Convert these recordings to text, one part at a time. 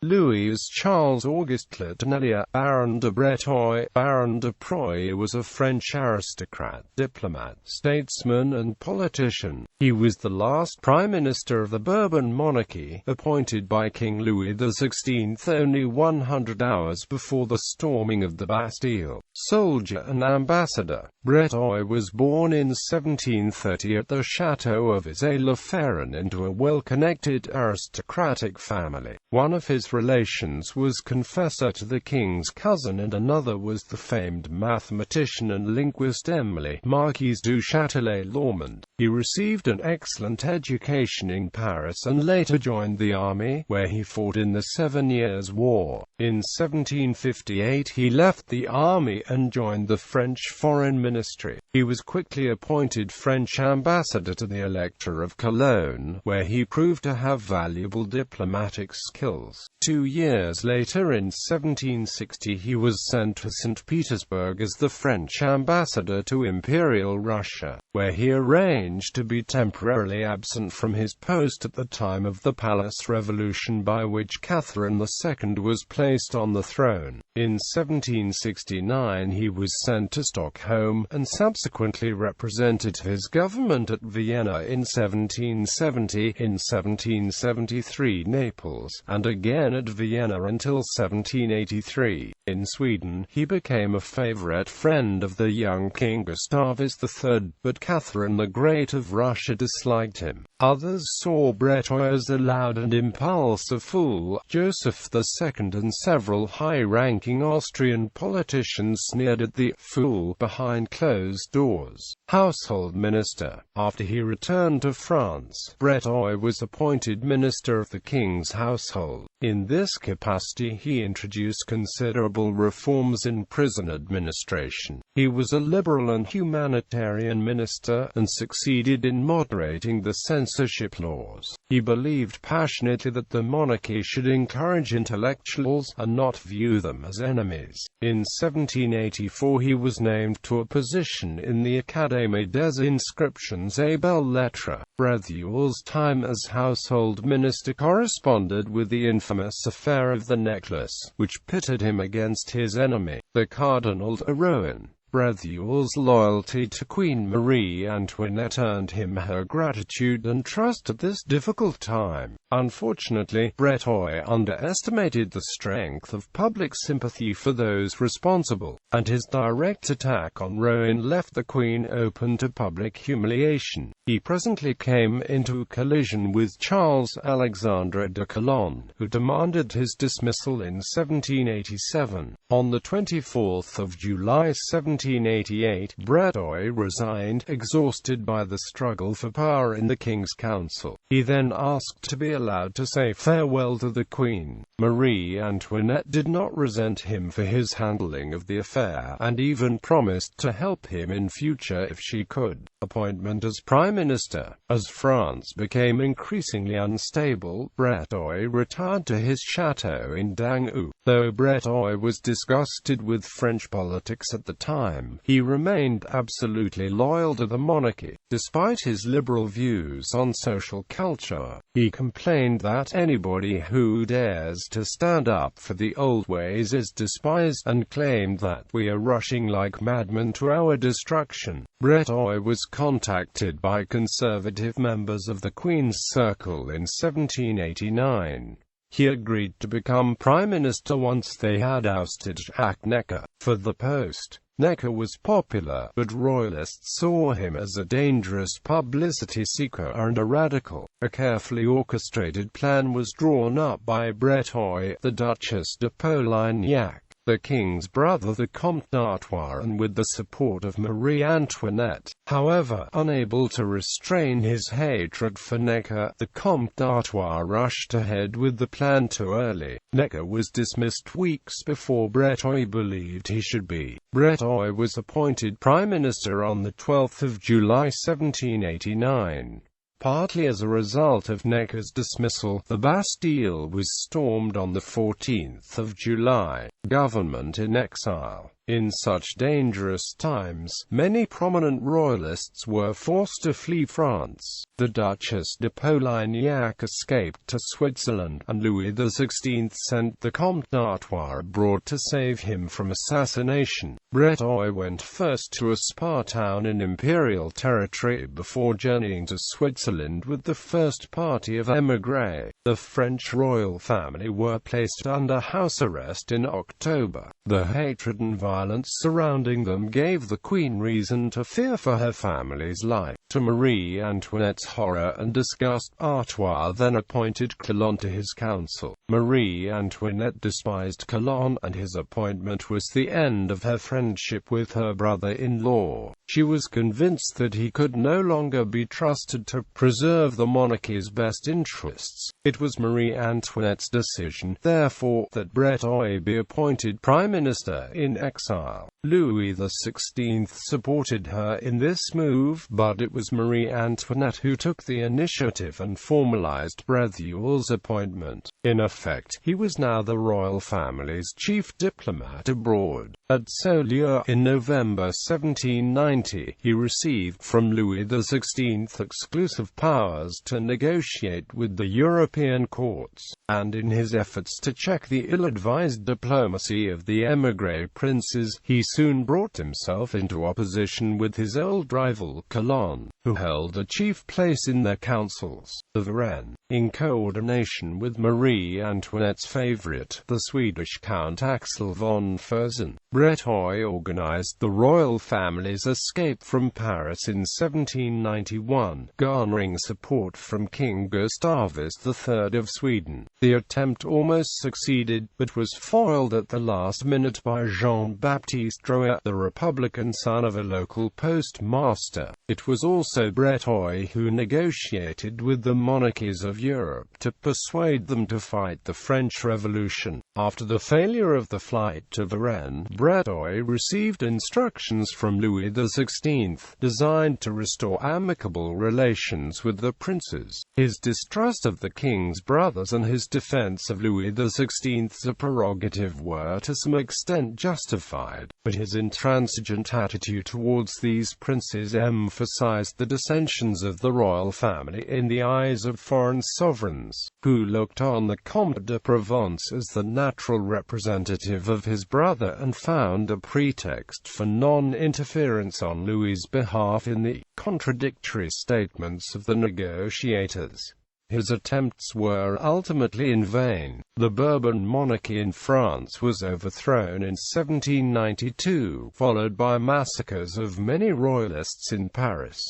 Louis Charles Auguste le Tonnelier, Baron de Breteuil, Baron de Preuilly was a French aristocrat, diplomat, statesman and politician. He was the last Prime Minister of the Bourbon Monarchy, appointed by King Louis XVI only 100 hours before the storming of the Bastille. Soldier and ambassador, Breteuil was born in 1730 at the Château of Issy-la-Féron into a well-connected aristocratic family. One of his relations was confessor to the king's cousin and another was the famed mathematician and linguist Emily, Marquise du Châtelet-Lormand. He received an excellent education in Paris and later joined the army, where he fought in the 7 Years' War. In 1758 he left the army and joined the French Foreign Ministry. He was quickly appointed French ambassador to the Elector of Cologne, where he proved to have valuable diplomatic skills. 2 years later, in 1760, he was sent to St. Petersburg as the French ambassador to Imperial Russia, where he arranged to be temporarily absent from his post at the time of the Palace Revolution, by which Catherine II was placed on the throne. In 1769 he was sent to Stockholm, and subsequently represented his government at Vienna in 1770, in 1773 Naples, and again at Vienna until 1783. In Sweden, he became a favorite friend of the young King Gustavus III, but Catherine the Great of Russia disliked him. Others saw Breteuil as a loud and impulsive fool. Joseph II and several high-ranking Austrian politicians sneered at the fool behind closed doors. Household Minister. After he returned to France, Breteuil was appointed Minister of the King's Household. In this capacity he introduced considerable reforms in prison administration. He was a liberal and humanitarian minister, and succeeded in moderating the censorship laws. He believed passionately that the monarchy should encourage intellectuals, and not view them as enemies. In 1784 he was named to a position in the Académie des Inscriptions et Belles-Lettres. Breteuil's time as household minister corresponded with the infamous affair of the necklace, which pitted him against his enemy, the Cardinal de Rohan. Breteuil's loyalty to Queen Marie Antoinette earned him her gratitude and trust at this difficult time. Unfortunately, Breteuil underestimated the strength of public sympathy for those responsible, and his direct attack on Rohan left the Queen open to public humiliation. He presently came into collision with Charles Alexandre de Calonne, who demanded his dismissal in 1787. On the 24th of July 1788, Breteuil resigned, exhausted by the struggle for power in the King's Council. He then asked to be allowed to say farewell to the Queen. Marie Antoinette did not resent him for his handling of the affair, and even promised to help him in future if she could. Appointment as Prime Minister. As France became increasingly unstable, Breteuil retired to his chateau in Dangou. Though Breteuil was disgusted with French politics at the time, he remained absolutely loyal to the monarchy. Despite his liberal views on social culture, he complained that anybody who dares to stand up for the old ways is despised, and claimed that we are rushing like madmen to our destruction. Breteuil was contacted by conservative members of the Queen's Circle in 1789. He agreed to become Prime Minister once they had ousted Jacques Necker for the post. Necker was popular, but royalists saw him as a dangerous publicity seeker and a radical. A carefully orchestrated plan was drawn up by Breteuil, the Duchess de Polignac, the king's brother the Comte d'Artois, and with the support of Marie Antoinette. However, unable to restrain his hatred for Necker, the Comte d'Artois rushed ahead with the plan too early. Necker was dismissed weeks before Breteuil believed he should be. Breteuil was appointed Prime Minister on the 12th of July 1789. Partly as a result of Necker's dismissal, the Bastille was stormed on the 14th of July. Government in exile. In such dangerous times, many prominent royalists were forced to flee France. The Duchess de Polignac escaped to Switzerland, and Louis XVI sent the Comte d'Artois abroad to save him from assassination. Breteuil went first to a spa town in imperial territory before journeying to Switzerland with the first party of émigrés. The French royal family were placed under house arrest in October. The hatred and violence surrounding them gave the Queen reason to fear for her family's life. To Marie Antoinette's horror and disgust, Artois then appointed Calonne to his council. Marie Antoinette despised Calonne, and his appointment was the end of her friendship with her brother-in-law. She was convinced that he could no longer be trusted to preserve the monarchy's best interests. It was Marie Antoinette's decision, therefore, that Breteuil be appointed Prime Minister in exile. Louis XVI supported her in this move, but it was Marie Antoinette who took the initiative and formalized Breteuil's appointment. In effect, he was now the royal family's chief diplomat abroad. At Saulieu, in November 1790, he received from Louis XVI exclusive powers to negotiate with the European courts, and in his efforts to check the ill-advised diplomacy of the émigré princes, he soon brought himself into opposition with his old rival Calonne, who held a chief place in their councils, the Varennes. In coordination with Marie Antoinette's favorite, the Swedish Count Axel von Fersen, Breteuil organized the royal family's escape from Paris in 1791, garnering support from King Gustavus III of Sweden. The attempt almost succeeded, but was foiled at the last minute by Jean-Baptiste Drouet, the Republican son of a local postmaster. It was also Breteuil who negotiated with the monarchies of Europe to persuade them to fight the French Revolution. After the failure of the flight to Varennes, Breteuil received instructions from Louis XVI, designed to restore amicable relations with the princes. His distrust of the king's brothers and his defense of Louis XVI's prerogative were to some extent justified, but his intransigent attitude towards these princes emphasized the dissensions of the royal family in the eyes of foreign sovereigns, who looked on the Comte de Provence as the natural representative of his brother and found a pretext for non-interference on Louis's behalf in the contradictory statements of the negotiators. His attempts were ultimately in vain. The Bourbon monarchy in France was overthrown in 1792, followed by massacres of many royalists in Paris.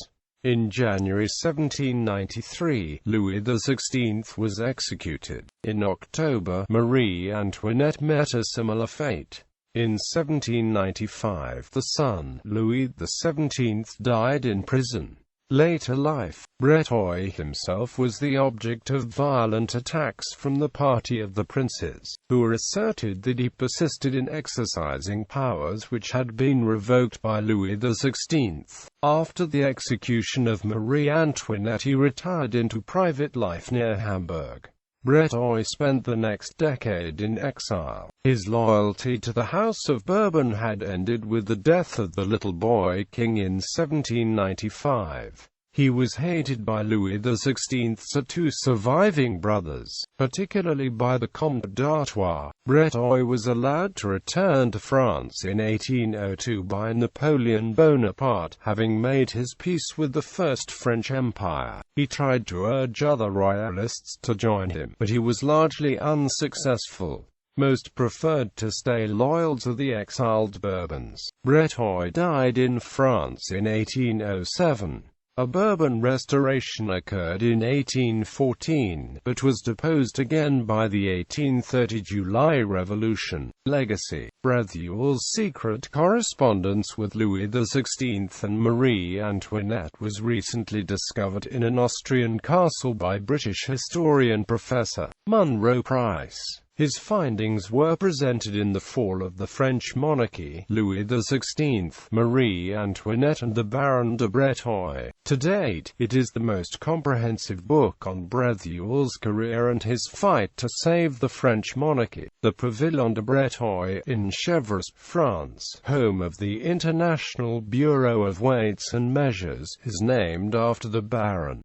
In January 1793, Louis XVI was executed. In October, Marie Antoinette met a similar fate. In 1795, the son, Louis XVII, died in prison. Later life, Breteuil himself was the object of violent attacks from the party of the princes, who asserted that he persisted in exercising powers which had been revoked by Louis XVI. After the execution of Marie Antoinette, he retired into private life near Hamburg. Breteuil spent the next decade in exile. His loyalty to the House of Bourbon had ended with the death of the little boy king in 1795. He was hated by Louis XVI's two surviving brothers, particularly by the Comte d'Artois. Breteuil was allowed to return to France in 1802 by Napoleon Bonaparte, having made his peace with the First French Empire. He tried to urge other royalists to join him, but he was largely unsuccessful. Most preferred to stay loyal to the exiled Bourbons. Breteuil died in France in 1807. A Bourbon restoration occurred in 1814, but was deposed again by the 1830 July Revolution. Legacy. Breteuil's secret correspondence with Louis XVI and Marie Antoinette was recently discovered in an Austrian castle by British historian Professor Munro Price. His findings were presented in The Fall of the French Monarchy, Louis XVI, Marie Antoinette and the Baron de Breteuil. To date, it is the most comprehensive book on Breteuil's career and his fight to save the French monarchy. The Pavillon de Breteuil in Chevreuse, France, home of the International Bureau of Weights and Measures, is named after the Baron.